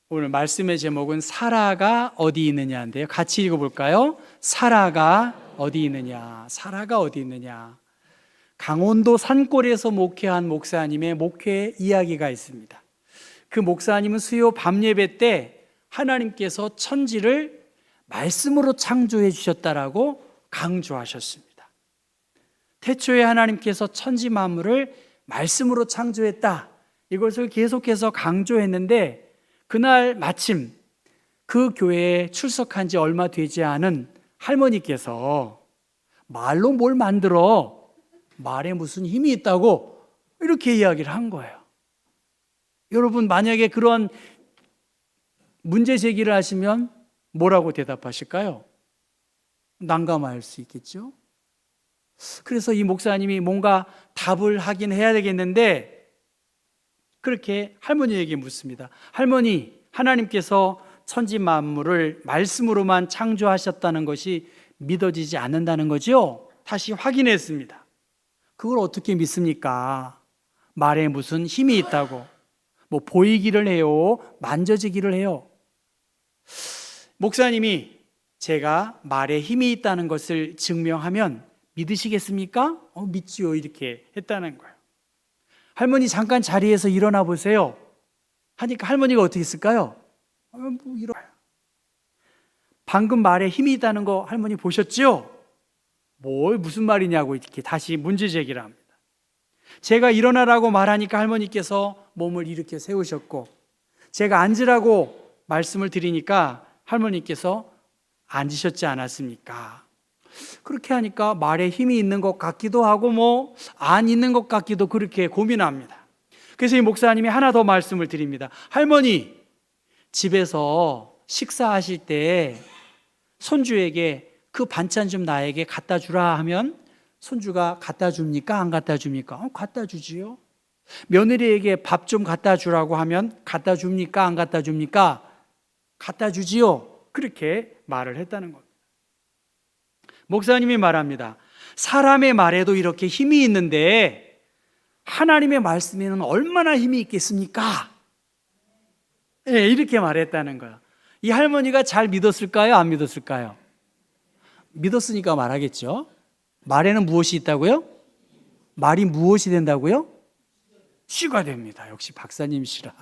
오늘 말씀의 제목은 사라가 어디 있느냐인데요. 같이 읽어볼까요? 사라가 어디 있느냐, 사라가 어디 있느냐. 강원도 산골에서 목회한 목사님의 목회 이야기가 있습니다. 그 목사님은 수요 밤예배 때 하나님께서 천지를 말씀으로 창조해 주셨다라고 강조하셨습니다. 태초에 하나님께서 천지 만물을 말씀으로 창조했다, 이것을 계속해서 강조했는데, 그날 마침 그 교회에 출석한 지 얼마 되지 않은 할머니께서 말로 뭘 만들어, 말에 무슨 힘이 있다고 이렇게 이야기를 한 거예요. 여러분, 만약에 그런 문제 제기를 하시면 뭐라고 대답하실까요? 난감할 수 있겠죠. 그래서 이 목사님이 뭔가 답을 하긴 해야 되겠는데, 그렇게 할머니에게 묻습니다. 할머니, 하나님께서 천지 만물을 말씀으로만 창조하셨다는 것이 믿어지지 않는다는 거죠? 다시 확인했습니다. 그걸 어떻게 믿습니까? 말에 무슨 힘이 있다고, 뭐 보이기를 해요, 만져지기를 해요. 목사님이 제가 말에 힘이 있다는 것을 증명하면 믿으시겠습니까? 믿지요, 이렇게 했다는 거예요. 할머니, 잠깐 자리에서 일어나 보세요 하니까 할머니가 어떻게 했을까요? 방금 말에 힘이 있다는 거 할머니 보셨죠? 무슨 말이냐고 이렇게 다시 문제 제기를 합니다. 제가 일어나라고 말하니까 할머니께서 몸을 이렇게 세우셨고, 제가 앉으라고 말씀을 드리니까 할머니께서 앉으셨지 않았습니까? 그렇게 하니까 말에 힘이 있는 것 같기도 하고 안 있는 것 같기도, 그렇게 고민합니다. 그래서 이 목사님이 하나 더 말씀을 드립니다. 할머니, 집에서 식사하실 때 손주에게 그 반찬 좀 나에게 갖다 주라 하면 손주가 갖다 줍니까? 안 갖다 줍니까? 갖다 주지요. 며느리에게 밥 좀 갖다 주라고 하면 갖다 줍니까? 안 갖다 줍니까? 갖다 주지요. 그렇게 말을 했다는 겁니다. 목사님이 말합니다. 사람의 말에도 이렇게 힘이 있는데 하나님의 말씀에는 얼마나 힘이 있겠습니까? 네, 이렇게 말했다는 거예요. 이 할머니가 잘 믿었을까요? 안 믿었을까요? 믿었으니까 말하겠죠. 말에는 무엇이 있다고요? 말이 무엇이 된다고요? 씨가 됩니다. 역시 박사님이시라.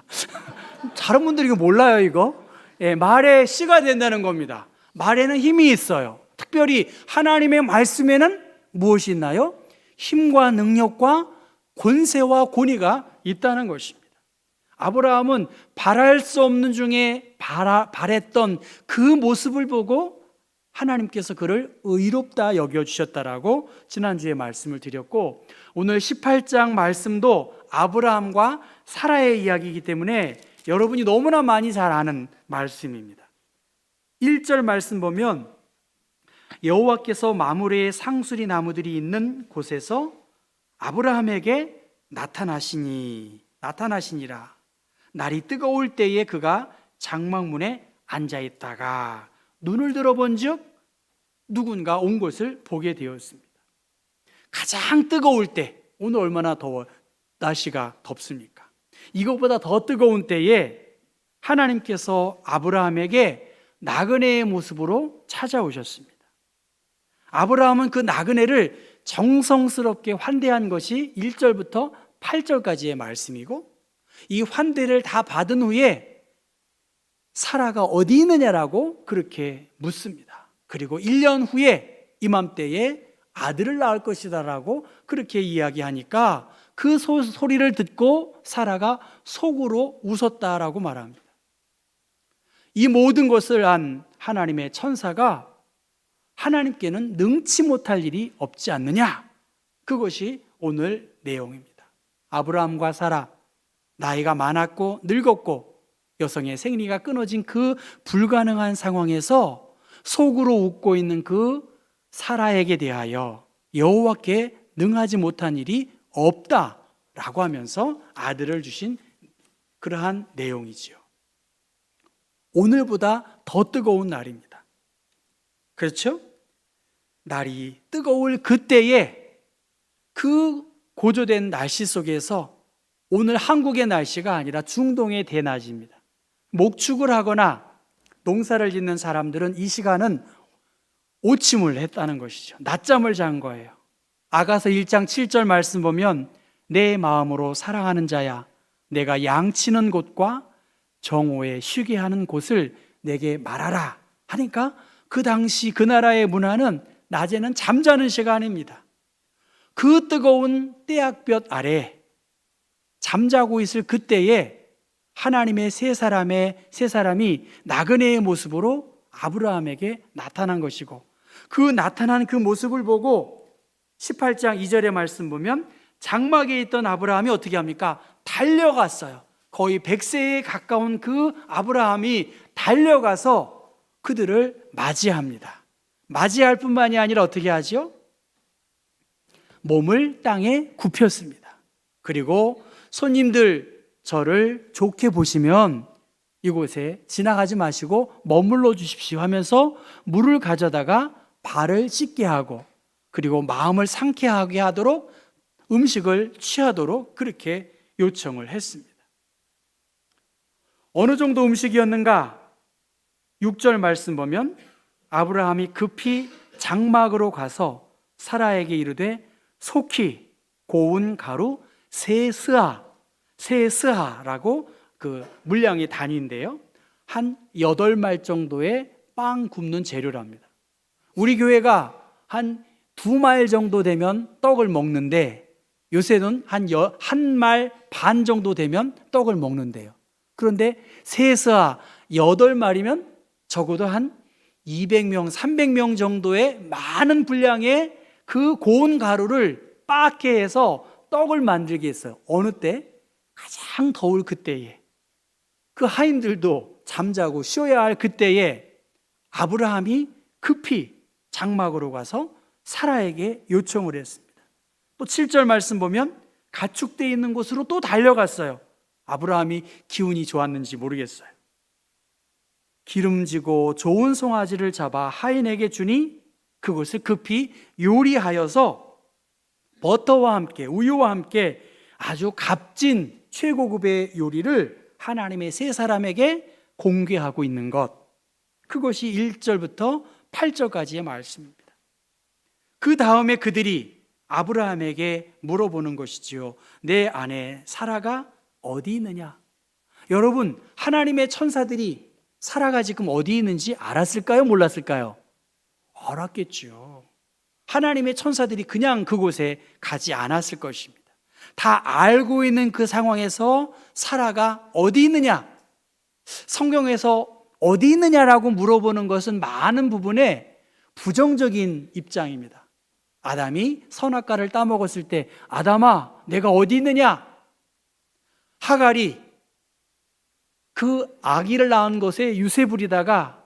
다른 분들이 이거 몰라요, 이거. 예, 말에 씨가 된다는 겁니다. 말에는 힘이 있어요. 특별히 하나님의 말씀에는 무엇이 있나요? 힘과 능력과 권세와 권위가 있다는 것입니다. 아브라함은 바랄 수 없는 중에 바랬던 그 모습을 보고 하나님께서 그를 의롭다 여겨주셨다라고 지난주에 말씀을 드렸고, 오늘 18장 말씀도 아브라함과 사라의 이야기이기 때문에 여러분이 너무나 많이 잘 아는 말씀입니다. 1절 말씀 보면 여호와께서 마므레의 상수리 나무들이 있는 곳에서 아브라함에게 나타나시니라. 날이 뜨거울 때에 그가 장막문에 앉아있다가 눈을 들어본즉 누군가 온 것을 보게 되었습니다. 가장 뜨거울 때, 오늘 얼마나 날씨가 덥습니까? 이것보다 더 뜨거운 때에 하나님께서 아브라함에게 나그네의 모습으로 찾아오셨습니다. 아브라함은 그 나그네를 정성스럽게 환대한 것이 1절부터 8절까지의 말씀이고, 이 환대를 다 받은 후에 사라가 어디 있느냐라고 그렇게 묻습니다. 그리고 1년 후에 이맘때에 아들을 낳을 것이다라고 그렇게 이야기하니까 그 소리를 듣고 사라가 속으로 웃었다라고 말합니다. 이 모든 것을 안 하나님의 천사가 하나님께는 능치 못할 일이 없지 않느냐, 그것이 오늘 내용입니다. 아브라함과 사라, 나이가 많았고 늙었고 여성의 생리가 끊어진 그 불가능한 상황에서 속으로 웃고 있는 그 사라에게 대하여 여호와께 능하지 못한 일이 없다라고 하면서 아들을 주신 그러한 내용이지요. 오늘보다 더 뜨거운 날입니다. 그렇죠? 날이 뜨거울 그때에 그 고조된 날씨 속에서 오늘 한국의 날씨가 아니라 중동의 대낮입니다. 목축을 하거나 농사를 짓는 사람들은 이 시간은 오침을 했다는 것이죠. 낮잠을 잔 거예요. 아가서 1장 7절 말씀 보면 내 마음으로 사랑하는 자야 내가 양치는 곳과 정오에 쉬게 하는 곳을 내게 말하라 하니까 그 당시 그 나라의 문화는 낮에는 잠자는 시간입니다. 그 뜨거운 떼약볕 아래 잠자고 있을 그때에 하나님의 세 사람이 나그네의 모습으로 아브라함에게 나타난 것이고 그 나타난 그 모습을 보고 18장 2절의 말씀 보면 장막에 있던 아브라함이 어떻게 합니까? 달려갔어요. 거의 100세에 가까운 그 아브라함이 달려가서 그들을 맞이합니다. 맞이할 뿐만이 아니라 어떻게 하죠? 몸을 땅에 굽혔습니다. 그리고 손님들 저를 좋게 보시면 이곳에 지나가지 마시고 머물러 주십시오 하면서 물을 가져다가 발을 씻게 하고 그리고 마음을 상쾌하게 하도록 음식을 취하도록 그렇게 요청을 했습니다. 어느 정도 음식이었는가? 6절 말씀 보면 아브라함이 급히 장막으로 가서 사라에게 이르되 속히 고운 가루 세 스하라고 그 물량의 단위인데요. 한 8말 정도의 빵 굽는 재료랍니다. 우리 교회가 한 2말 정도 되면 떡을 먹는데 요새는 한 1말 반 정도 되면 떡을 먹는데요. 그런데 세 스하 8말이면 적어도 한 200명, 300명 정도의 많은 분량의 그 고운 가루를 빻게 해서 떡을 만들게 했어요. 어느 때? 가장 더울 그때에 그 하인들도 잠자고 쉬어야 할 그때에 아브라함이 급히 장막으로 가서 사라에게 요청을 했습니다. 또 7절 말씀 보면 가축되어 있는 곳으로 또 달려갔어요. 아브라함이 기운이 좋았는지 모르겠어요. 기름지고 좋은 송아지를 잡아 하인에게 주니 그것을 급히 요리하여서 버터와 함께 우유와 함께 아주 값진 최고급의 요리를 하나님의 세 사람에게 공개하고 있는 것, 그것이 1절부터 8절까지의 말씀입니다. 그 다음에 그들이 아브라함에게 물어보는 것이지요. 내 아내 사라가 어디 있느냐? 여러분, 하나님의 천사들이 사라가 지금 어디 있는지 알았을까요? 몰랐을까요? 알았겠죠. 하나님의 천사들이 그냥 그곳에 가지 않았을 것입니다. 다 알고 있는 그 상황에서 사라가 어디 있느냐? 성경에서 어디 있느냐라고 물어보는 것은 많은 부분에 부정적인 입장입니다. 아담이 선악과를 따먹었을 때 아담아 내가 어디 있느냐? 하갈이 그 아기를 낳은 것에 유세 부리다가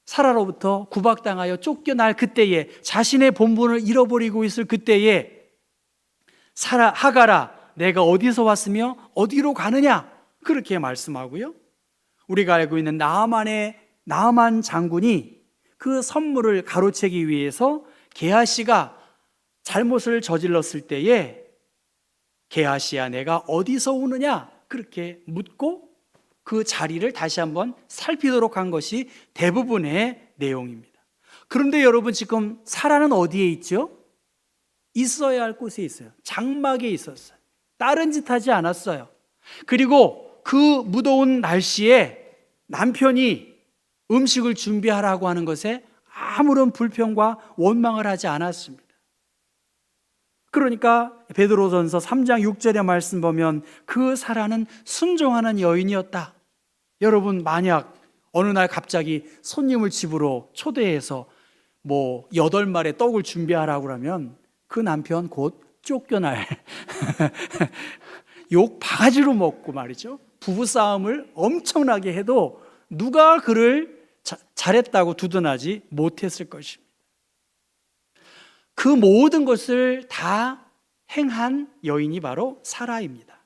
사라로부터 구박당하여 쫓겨날 그때에 자신의 본분을 잃어버리고 있을 그때에 하갈아 내가 어디서 왔으며 어디로 가느냐? 그렇게 말씀하고요. 우리가 알고 있는 나아만 장군이 그 선물을 가로채기 위해서 게하시가 잘못을 저질렀을 때에 게하시야 내가 어디서 오느냐? 그렇게 묻고 그 자리를 다시 한번 살피도록 한 것이 대부분의 내용입니다. 그런데 여러분 지금 사라는 어디에 있죠? 있어야 할 곳에 있어요. 장막에 있었어요. 다른 짓 하지 않았어요. 그리고 그 무더운 날씨에 남편이 음식을 준비하라고 하는 것에 아무런 불평과 원망을 하지 않았습니다. 그러니까 베드로전서 3장 6절의 말씀 보면 그 사라는 순종하는 여인이었다. 여러분 만약 어느 날 갑자기 손님을 집으로 초대해서 8말의 떡을 준비하라고 하면 그 남편 곧 쫓겨날 욕 바가지로 먹고 말이죠. 부부싸움을 엄청나게 해도 누가 그를 잘했다고 두둔하지 못했을 것입니다. 그 모든 것을 다 행한 여인이 바로 사라입니다.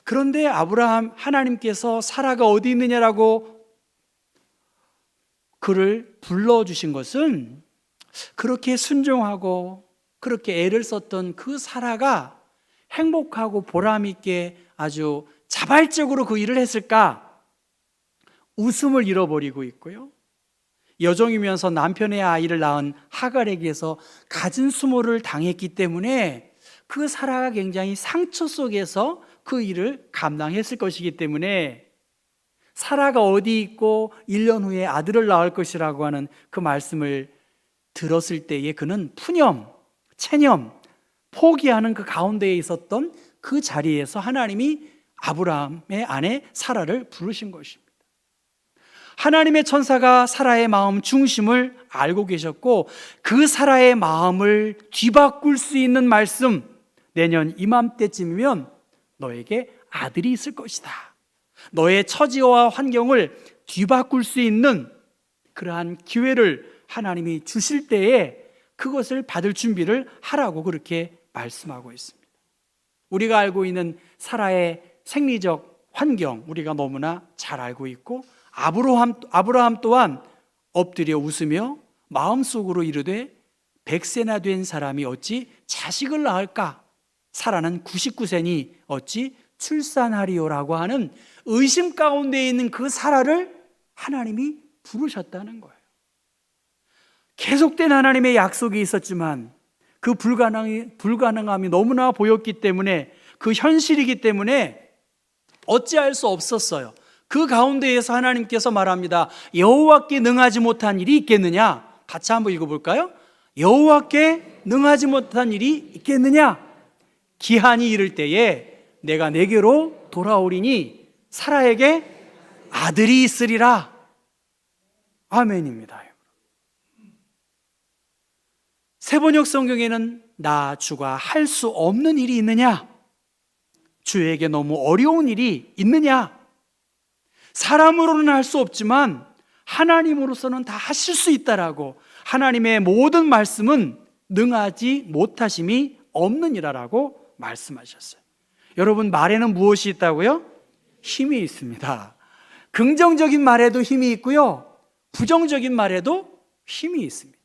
그런데 하나님께서 사라가 어디 있느냐라고 그를 불러주신 것은 그렇게 순종하고 그렇게 애를 썼던 그 사라가 행복하고 보람있게 아주 자발적으로 그 일을 했을까? 웃음을 잃어버리고 있고요. 여종이면서 남편의 아이를 낳은 하갈에게서 갖은 수모를 당했기 때문에 그 사라가 굉장히 상처 속에서 그 일을 감당했을 것이기 때문에 사라가 어디 있고 1년 후에 아들을 낳을 것이라고 하는 그 말씀을 들었을 때에 그는 푸념, 체념, 포기하는 그 가운데에 있었던 그 자리에서 하나님이 아브라함의 아내 사라를 부르신 것입니다. 하나님의 천사가 사라의 마음 중심을 알고 계셨고 그 사라의 마음을 뒤바꿀 수 있는 말씀, 내년 이맘때쯤이면 너에게 아들이 있을 것이다. 너의 처지와 환경을 뒤바꿀 수 있는 그러한 기회를 하나님이 주실 때에 그것을 받을 준비를 하라고 그렇게 말씀하고 있습니다. 우리가 알고 있는 사라의 생리적 환경 우리가 너무나 잘 알고 있고 아브라함 또한 엎드려 웃으며 마음속으로 이르되 100세나 된 사람이 어찌 자식을 낳을까? 사라는 99세니 어찌 출산하리요라고 하는 의심 가운데 있는 그 사라를 하나님이 부르셨다는 거예요. 계속된 하나님의 약속이 있었지만 그 불가능함이 너무나 보였기 때문에 그 현실이기 때문에 어찌할 수 없었어요. 그 가운데에서 하나님께서 말합니다. 여호와께 능하지 못한 일이 있겠느냐? 같이 한번 읽어볼까요? 여호와께 능하지 못한 일이 있겠느냐? 기한이 이를 때에 내가 내게로 돌아오리니 사라에게 아들이 있으리라. 아멘입니다. 세번역 성경에는 나 주가 할 수 없는 일이 있느냐? 주에게 너무 어려운 일이 있느냐? 사람으로는 할 수 없지만 하나님으로서는 다 하실 수 있다라고 하나님의 모든 말씀은 능하지 못하심이 없느니라라고 말씀하셨어요. 여러분, 말에는 무엇이 있다고요? 힘이 있습니다. 긍정적인 말에도 힘이 있고요, 부정적인 말에도 힘이 있습니다.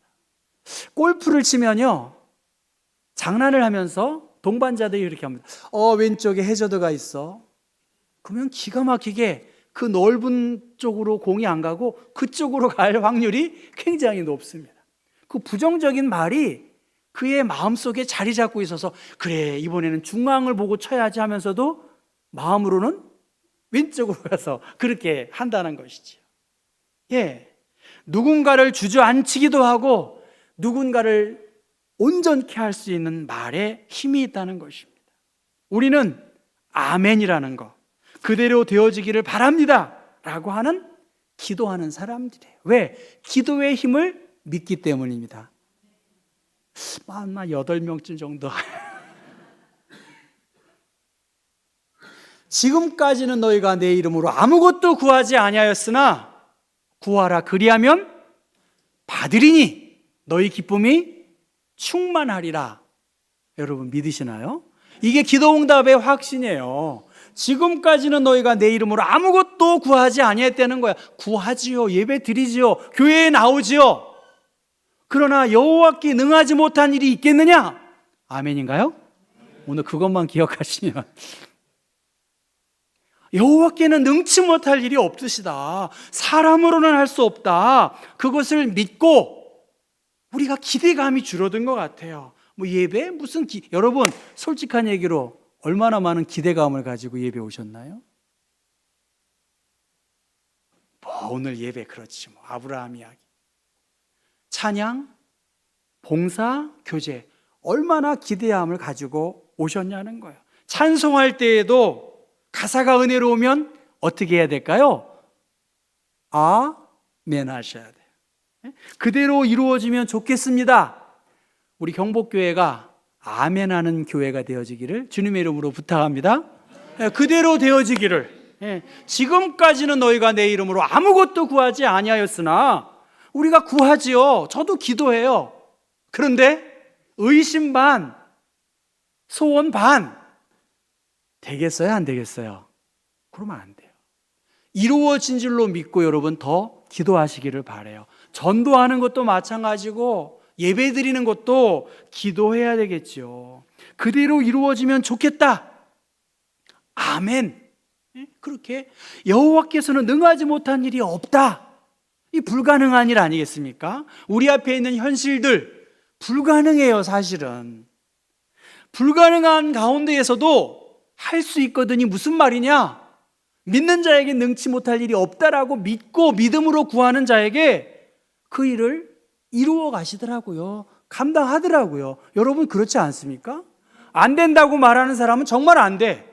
골프를 치면요, 장난을 하면서 동반자들이 이렇게 합니다. 왼쪽에 해저드가 있어. 그러면 기가 막히게 그 넓은 쪽으로 공이 안 가고 그쪽으로 갈 확률이 굉장히 높습니다. 그 부정적인 말이 그의 마음속에 자리 잡고 있어서 그래, 이번에는 중앙을 보고 쳐야지 하면서도 마음으로는 왼쪽으로 가서 그렇게 한다는 것이지요. 예, 누군가를 주저앉히기도 하고 누군가를 온전케 할 수 있는 말에 힘이 있다는 것입니다. 우리는 아멘이라는 거, 그대로 되어지기를 바랍니다 라고 하는 기도하는 사람들이에요. 왜? 기도의 힘을 믿기 때문입니다. 아마 8명쯤 정도. 지금까지는 너희가 내 이름으로 아무것도 구하지 아니하였으나 구하라 그리하면 받으리니 너희 기쁨이 충만하리라. 여러분 믿으시나요? 이게 기도응답의 확신이에요. 지금까지는 너희가 내 이름으로 아무것도 구하지 아니했다는 거야. 구하지요, 예배 드리지요, 교회에 나오지요. 그러나 여호와께 능하지 못한 일이 있겠느냐? 아멘인가요? 오늘 그것만 기억하시면 여호와께는 능치 못할 일이 없으시다. 사람으로는 할 수 없다. 그것을 믿고 우리가 기대감이 줄어든 것 같아요. 뭐 예배? 무슨 여러분 솔직한 얘기로 얼마나 많은 기대감을 가지고 예배 오셨나요? 오늘 예배 그렇지 뭐 아브라함 이야기, 찬양, 봉사, 교제 얼마나 기대감을 가지고 오셨냐는 거예요. 찬송할 때에도 가사가 은혜로우면 어떻게 해야 될까요? 아멘 하셔야 돼요. 그대로 이루어지면 좋겠습니다. 우리 경복교회가 아멘하는 교회가 되어지기를 주님의 이름으로 부탁합니다. 그대로 되어지기를. 지금까지는 너희가 내 이름으로 아무것도 구하지 아니하였으나 우리가 구하지요. 저도 기도해요. 그런데 의심 반, 소원 반 되겠어요? 안 되겠어요? 그러면 안 돼요. 이루어진 줄로 믿고 여러분 더 기도하시기를 바라요. 전도하는 것도 마찬가지고 예배 드리는 것도 기도해야 되겠죠. 그대로 이루어지면 좋겠다. 아멘. 그렇게 여호와께서는 능하지 못한 일이 없다. 이 불가능한 일 아니겠습니까? 우리 앞에 있는 현실들 불가능해요, 사실은. 불가능한 가운데에서도 할 수 있거든이 무슨 말이냐? 믿는 자에게 능치 못할 일이 없다라고 믿고 믿음으로 구하는 자에게 그 일을 이루어 가시더라고요. 감당하더라고요. 여러분 그렇지 않습니까? 안 된다고 말하는 사람은 정말 안 돼.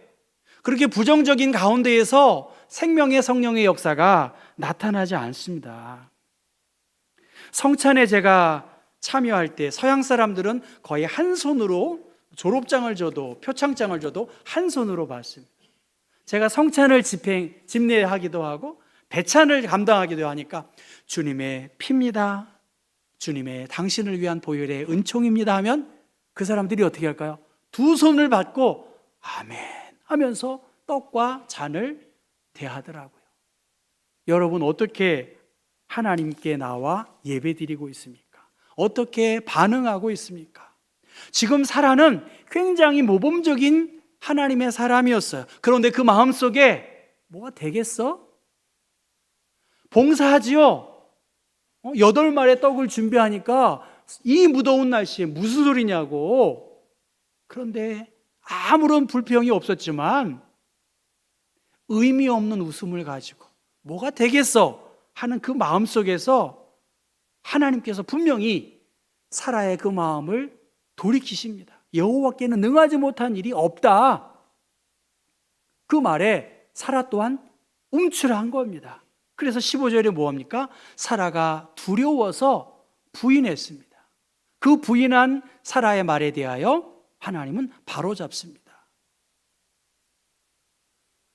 그렇게 부정적인 가운데에서 생명의 성령의 역사가 나타나지 않습니다. 성찬에 제가 참여할 때 서양 사람들은 거의 한 손으로 졸업장을 줘도 표창장을 줘도 한 손으로 받습니다. 제가 성찬을 집례하기도 하고 배찬을 감당하기도 하니까 주님의 피입니다. 주님의 당신을 위한 보혈의 은총입니다 하면 그 사람들이 어떻게 할까요? 두 손을 받고 아멘 하면서 떡과 잔을 대하더라고요. 여러분 어떻게 하나님께 나와 예배드리고 있습니까? 어떻게 반응하고 있습니까? 지금 사라는 굉장히 모범적인 하나님의 사람이었어요. 그런데 그 마음속에 뭐가 되겠어? 봉사하지요. 8마리의 떡을 준비하니까 이 무더운 날씨에 무슨 소리냐고. 그런데 아무런 불평이 없었지만 의미 없는 웃음을 가지고 뭐가 되겠어 하는 그 마음속에서 하나님께서 분명히 사라의 그 마음을 돌이키십니다. 여호와께는 능하지 못한 일이 없다. 그 말에 사라 또한 움츠러한 겁니다. 그래서 15절에 뭐합니까? 사라가 두려워서 부인했습니다. 그 부인한 사라의 말에 대하여 하나님은 바로잡습니다.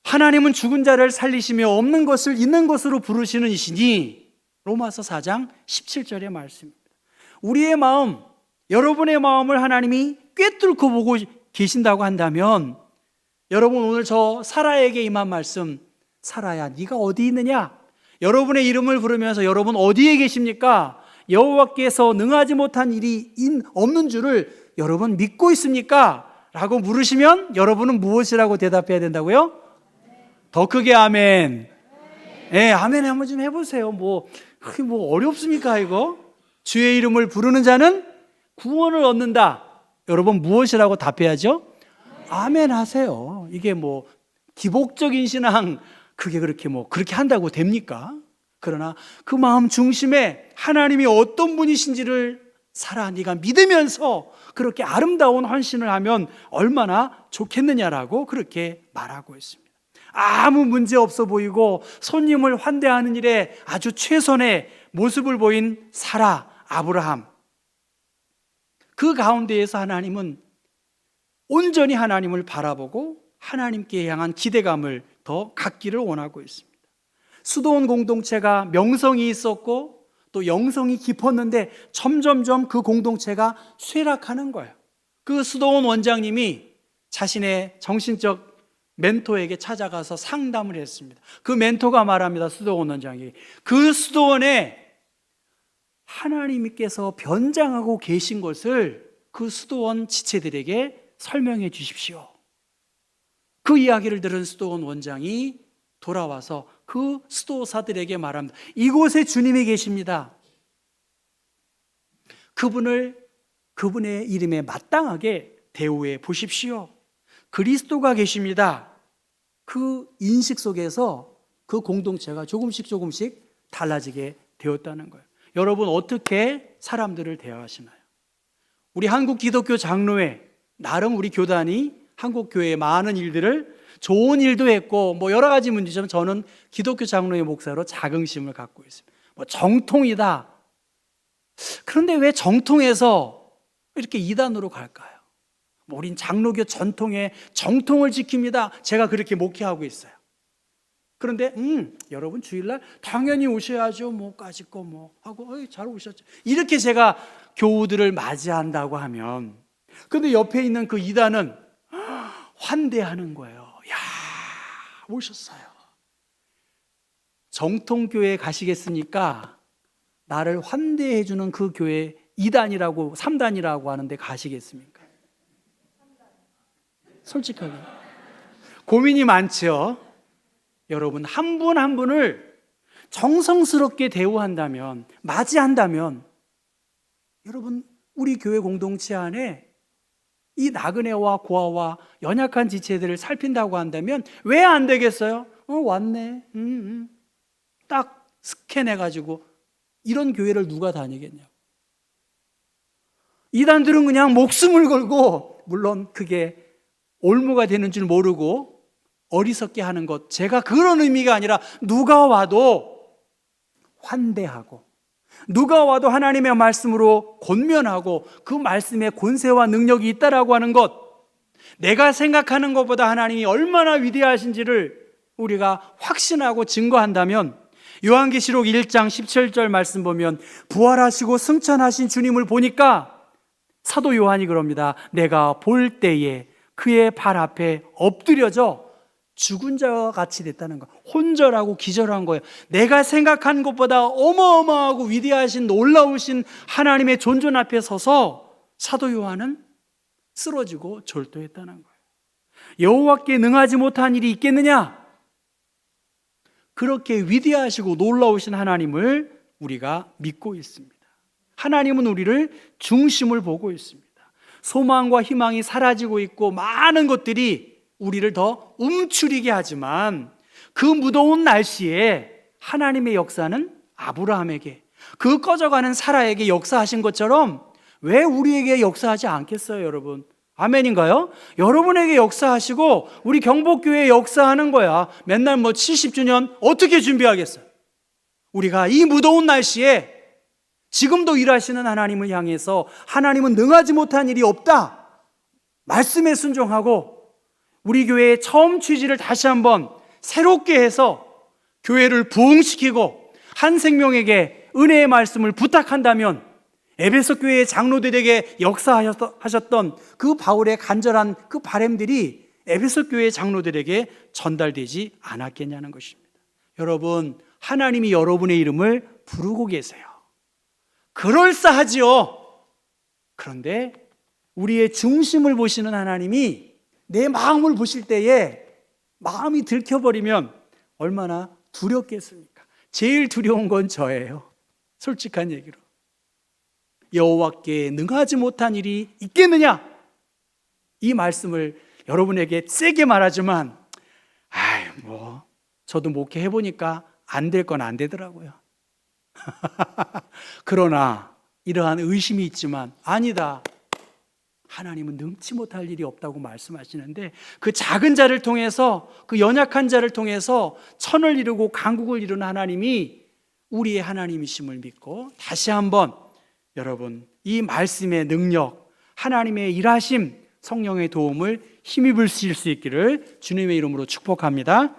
하나님은 죽은 자를 살리시며 없는 것을 있는 것으로 부르시는 이시니 로마서 4장 17절의 말씀입니다. 우리의 마음, 여러분의 마음을 하나님이 꿰뚫고 보고 계신다고 한다면 여러분 오늘 저 사라에게 임한 말씀, 사라야 네가 어디 있느냐? 여러분의 이름을 부르면서 여러분 어디에 계십니까? 여호와께서 능하지 못한 일이 없는 줄을 여러분 믿고 있습니까? 라고 물으시면 여러분은 무엇이라고 대답해야 된다고요? 더 크게 아멘. 네, 아멘 한번 좀 해보세요. 그게 어렵습니까 이거? 주의 이름을 부르는 자는 구원을 얻는다. 여러분 무엇이라고 답해야죠? 아멘 하세요. 이게 기복적인 신앙 그게 그렇게 한다고 됩니까? 그러나 그 마음 중심에 하나님이 어떤 분이신지를 사라 네가 믿으면서 그렇게 아름다운 헌신을 하면 얼마나 좋겠느냐라고 그렇게 말하고 있습니다. 아무 문제 없어 보이고 손님을 환대하는 일에 아주 최선의 모습을 보인 사라, 아브라함. 그 가운데에서 하나님은 온전히 하나님을 바라보고 하나님께 향한 기대감을 더 갖기를 원하고 있습니다. 수도원 공동체가 명성이 있었고 또 영성이 깊었는데 점점점 그 공동체가 쇠락하는 거예요. 그 수도원 원장님이 자신의 정신적 멘토에게 찾아가서 상담을 했습니다. 그 멘토가 말합니다. 수도원 원장이 그 수도원에 하나님께서 변장하고 계신 것을 그 수도원 지체들에게 설명해 주십시오. 그 이야기를 들은 수도원 원장이 돌아와서 그 수도사들에게 말합니다. 이곳에 주님이 계십니다. 그분의 이름에 마땅하게 대우해 보십시오. 그리스도가 계십니다. 그 인식 속에서 그 공동체가 조금씩 달라지게 되었다는 거예요. 여러분 어떻게 사람들을 대하시나요? 우리 한국 기독교 장로회 나름 우리 교단이 한국 교회의 많은 일들을 좋은 일도 했고 여러 가지 문제지만 저는 기독교 장로회 목사로 자긍심을 갖고 있습니다. 정통이다. 그런데 왜 정통에서 이렇게 이단으로 갈까요? 우린 장로교 전통의 정통을 지킵니다. 제가 그렇게 목회하고 있어요. 그런데 여러분 주일날 당연히 오셔야죠. 까짓거 하고 잘 오셨죠. 이렇게 제가 교우들을 맞이한다고 하면 근데 옆에 있는 그 이단은 환대하는 거예요. 야, 오셨어요. 정통교회 가시겠습니까? 나를 환대해주는 그 교회 2단이라고 3단이라고 하는데 가시겠습니까? 솔직하게 고민이 많죠. 여러분, 한 분 한 분을 정성스럽게 대우한다면, 맞이한다면, 여러분, 우리 교회 공동체 안에 이 나그네와 고아와 연약한 지체들을 살핀다고 한다면 왜 안 되겠어요? 왔네. 딱 스캔해가지고 이런 교회를 누가 다니겠냐고. 이단들은 그냥 목숨을 걸고, 물론 그게 올무가 되는 줄 모르고 어리석게 하는 것, 제가 그런 의미가 아니라 누가 와도 환대하고, 누가 와도 하나님의 말씀으로 권면하고 그 말씀에 권세와 능력이 있다라고 하는 것, 내가 생각하는 것보다 하나님이 얼마나 위대하신지를 우리가 확신하고 증거한다면, 요한계시록 1장 17절 말씀 보면 부활하시고 승천하신 주님을 보니까 사도 요한이 그럽니다. 내가 볼 때에 그의 발 앞에 엎드려져 죽은 자와 같이 됐다는 거. 혼절하고 기절한 거예요. 내가 생각한 것보다 어마어마하고 위대하신 놀라우신 하나님의 존존 앞에 서서 사도 요한은 쓰러지고 절도했다는 거예요. 여호와께 능하지 못한 일이 있겠느냐? 그렇게 위대하시고 놀라우신 하나님을 우리가 믿고 있습니다. 하나님은 우리를 중심을 보고 있습니다. 소망과 희망이 사라지고 있고 많은 것들이 우리를 더 움츠리게 하지만, 그 무더운 날씨에 하나님의 역사는 아브라함에게, 그 꺼져가는 사라에게 역사하신 것처럼 왜 우리에게 역사하지 않겠어요, 여러분? 아멘인가요? 여러분에게 역사하시고 우리 경복교회에 역사하는 거야. 맨날 70주년 어떻게 준비하겠어요? 우리가 이 무더운 날씨에 지금도 일하시는 하나님을 향해서 하나님은 능하지 못한 일이 없다, 말씀에 순종하고 우리 교회의 처음 취지를 다시 한번 새롭게 해서 교회를 부흥시키고 한 생명에게 은혜의 말씀을 부탁한다면, 에베소 교회의 장로들에게 역사하셨던 그 바울의 간절한 그 바람들이 에베소 교회의 장로들에게 전달되지 않았겠냐는 것입니다. 여러분, 하나님이 여러분의 이름을 부르고 계세요. 그럴싸하지요. 그런데 우리의 중심을 보시는 하나님이 내 마음을 보실 때에 마음이 들켜버리면 얼마나 두렵겠습니까? 제일 두려운 건 저예요. 솔직한 얘기로. 여호와께 능하지 못한 일이 있겠느냐? 이 말씀을 여러분에게 세게 말하지만, 저도 목회 해보니까 안 될 건 안 되더라고요. 그러나 이러한 의심이 있지만, 아니다, 하나님은 능치 못할 일이 없다고 말씀하시는데, 그 작은 자를 통해서, 그 연약한 자를 통해서 천을 이루고 강국을 이루는 하나님이 우리의 하나님이심을 믿고, 다시 한번 여러분, 이 말씀의 능력, 하나님의 일하심, 성령의 도움을 힘입으실 수 있기를 주님의 이름으로 축복합니다.